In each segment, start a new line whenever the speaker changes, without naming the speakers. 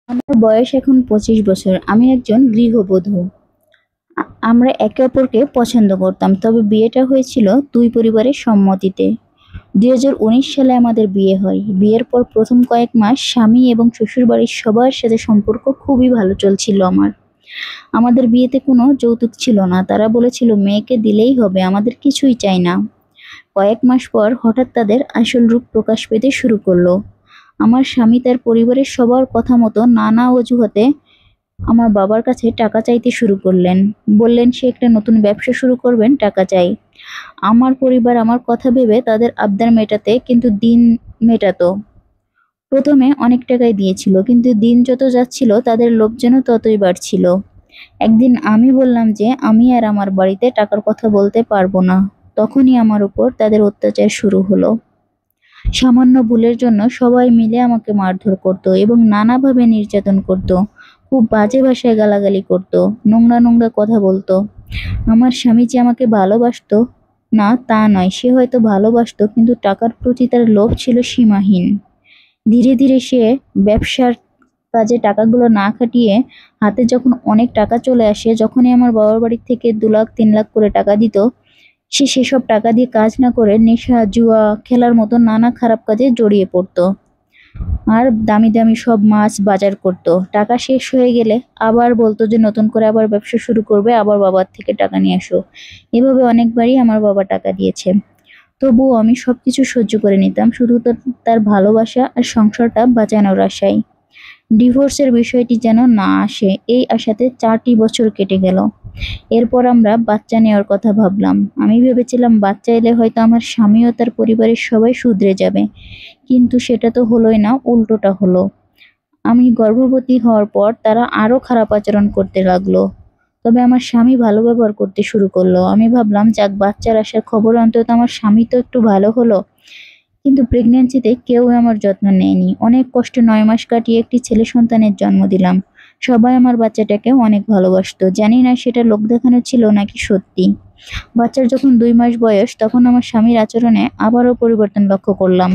আমার বয়স এখন 25 বছর। আমি একজন গৃহবধূ। আমরা একে অপরকে পছন্দ করতাম, তবে বিয়েটা হয়েছিল দুই পরিবারের সম্মতিতে। 2019 সালে আমাদের বিয়ে হয়। বিয়ের পর প্রথম কয়েক মাস স্বামী এবং শ্বশুরবাড়ির সবার সাথে সম্পর্ক খুবই ভালো চলছিল আমার। আমাদের বিয়েতে কোনো যৌতুক ছিল না। তারা বলেছিল মেয়েকে দিলেই হবে, আমাদের কিছুই চাই না। কয়েক মাস পর হঠাৎ তাদের আসল রূপ প্রকাশ পেতে শুরু করলো। আমার স্বামী তার পরিবারের সবার কথা মতো নানা অজুহাতে আমার বাবার কাছে টাকা চাইতে শুরু করলেন। বললেন সে একটা নতুন ব্যবসা শুরু করবেন, টাকা চাই। আমার পরিবার আমার কথা ভেবে তাদের আবদার মেটাতে কিন্তু দিন মেটাতো। প্রথমে অনেক টাকাই দিয়েছিল, কিন্তু দিন যত যাচ্ছিল তাদের লোভ যেন ততই বাড়ছিল। একদিন আমি বললাম যে আমি আর আমার বাড়িতে টাকার কথা বলতে পারবো না। তখনই আমার উপর তাদের অত্যাচার শুরু হলো। সামান্য ভুলের জন্য সবাই মিলে আমাকে মারধর করত এবং নানাভাবে নির্যাতন করত। খুব বাজে ভাষায় গালাগালি করত, নোংরা নোংরা কথা বলতো। আমার স্বামী যে আমাকে ভালোবাসতো না তা নয়, সে হয়তো ভালোবাসতো, কিন্তু টাকার প্রতি তার লোভ ছিল সীমাহীন। ধীরে ধীরে সে ব্যবসার কাজে টাকাগুলো না খাটিয়ে হাতে যখন অনেক টাকা চলে আসে, যখনই আমার বাবার বাড়ি থেকে 2 লাখ 3 লাখ করে টাকা দিত, সে সেসব টাকা দিয়ে কাজ না করে নেশা, জুয়া খেলার মতো নানা খারাপ কাজে জড়িয়ে পড়তো। আর দামি দামি সব মাছ বাজার করত। টাকা শেষ হয়ে গেলে আবার বলতো যে নতুন করে আবার ব্যবসা শুরু করবে, আবার বাবার থেকে টাকা নিয়ে আসো। এভাবে অনেকবারই আমার বাবা টাকা দিয়েছে। তবুও আমি সবকিছু সহ্য করে নিতাম, শুধু তার ভালোবাসা আর সংসারটা বাঁচানোর আশায়। ডিভোর্সের বিষয়টি যেন না আসে, এই আশাতে 4টি বছর কেটে গেল। এরপর আমরা বাচ্চা নেওয়ার কথা ভাবলাম। আমি ভেবেছিলাম বাচ্চা এলে হয়তো আমার স্বামী ও তার পরিবারের সবাই শুধরে যাবে, কিন্তু সেটা তো হলোই না, উল্টোটা হলো। আমি গর্ভবতী হওয়ার পর তারা আরো খারাপ আচরণ করতে লাগলো। তবে আমার স্বামী ভালো ব্যবহার করতে শুরু করলো। আমি ভাবলাম যাক, বাচ্চার আসার খবর অন্তত আমার স্বামী তো একটু ভালো হলো। কিন্তু প্রেগন্যান্সিতে কেউ আমার যত্ন নেয়নি। অনেক কষ্টে 9 মাস কাটিয়ে একটি ছেলে সন্তানের জন্ম দিলাম। সবাই আমার বাচ্চাটাকে অনেক ভালোবাসতো। জানি না সেটা লোক দেখানো ছিল নাকি সত্যি। বাচ্চার যখন 2 মাস বয়স, তখন আমার স্বামীর আচরণে আবারও পরিবর্তন লক্ষ্য করলাম।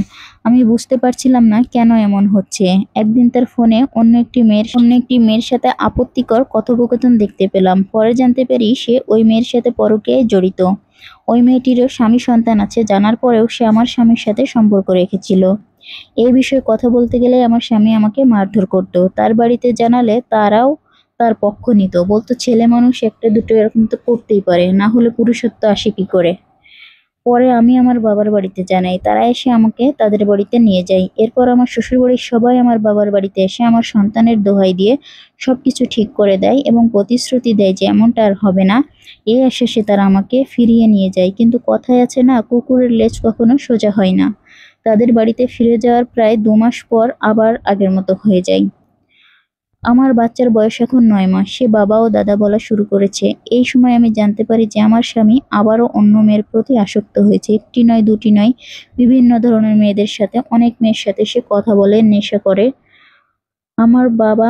আমি বুঝতে পারছিলাম না কেন এমন হচ্ছে। একদিন তার ফোনে অন্য একটি মেয়ের সাথে আপত্তিকর কথোপকথন দেখতে পেলাম। পরে জানতে পারি সে ওই মেয়ের সাথে পরকীয়ায় জড়িত। ওই মেয়েটিরও স্বামী সন্তান আছে। জানার পরেও সে আমার স্বামীর সাথে সম্পর্ক রেখেছিল। এই বিষয়ে কথা বলতে গেলে আমার স্বামী আমাকে মারধর করতো। তার বাড়িতে জানালে তারাও তার পক্ষ নিত, বলতো ছেলে মানুষ একটা দুটো এরকম তো করতেই পারে, না হলে পুরুষত্ব আসে কি করে। পরে আমি আমার বাবার বাড়িতে জানাই, তারা এসে আমাকে তাদের বাড়িতে নিয়ে যায়। এরপর আমার শ্বশুরবাড়ির সবাই আমার বাবার বাড়িতে এসে আমার সন্তানের দোহাই দিয়ে সবকিছু ঠিক করে দেয় এবং প্রতিশ্রুতি দেয় যে এমনটা আর হবে না। এই আশ্বাসে তারা আমাকে ফিরিয়ে নিয়ে যায়। কিন্তু কথায় আছে না, কুকুরের লেজ কখনো সোজা হয় না। তাদের বাড়িতে ফিরে যাওয়ার প্রায় 2 মাস পর আবার আগের মতো হয়ে যায়। আমার বাচ্চার বয়স এখন 9 মাস। সে বাবা ও দাদা বলা শুরু করেছে। এই সময় আমি জানতে পারি যে আমার স্বামী আবারও অন্য মেয়ের প্রতি আসক্ত হয়েছে। একটি নয়, দুটি নয়, বিভিন্ন ধরনের মেয়েদের সাথে, অনেক মেয়ের সাথে সে কথা বলে, নেশা করে। আমার বাবা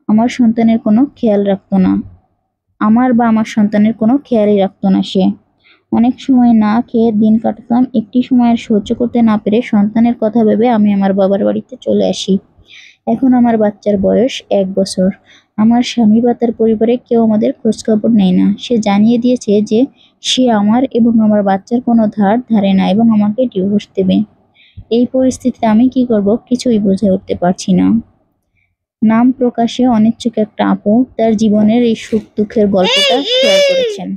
আমার সন্তানের কোনো খেয়াল রাখতো না। আমার সন্তানের কোনো খেয়ালই রাখতো না সে। অনেক সময় না খেয়ে দিন কাটাতাম। একটি সময় আর সহ্য করতে না পেরে সন্তানের কথা ভেবে আমি আমার বাবার বাড়িতে চলে আসি। এখন আমার বাচ্চার বয়স 1 বছর। আমার স্বামী বা তার পরিবারে কেউ আমাদের খোঁজখবর নেয় না। সে জানিয়ে দিয়েছে যে সে আমার এবং আমার বাচ্চার কোনো ধার ধারে না এবং আমাকে ডিভোর্স দেবে। এই পরিস্থিতিতে আমি কি করব কিছুই বুঝে উঠতে পারছি না। নাম প্রকাশে অনিচ্ছুক একটা আপু তার জীবনের এই সুখ দুঃখের গল্পটা শেয়ার করেছেন।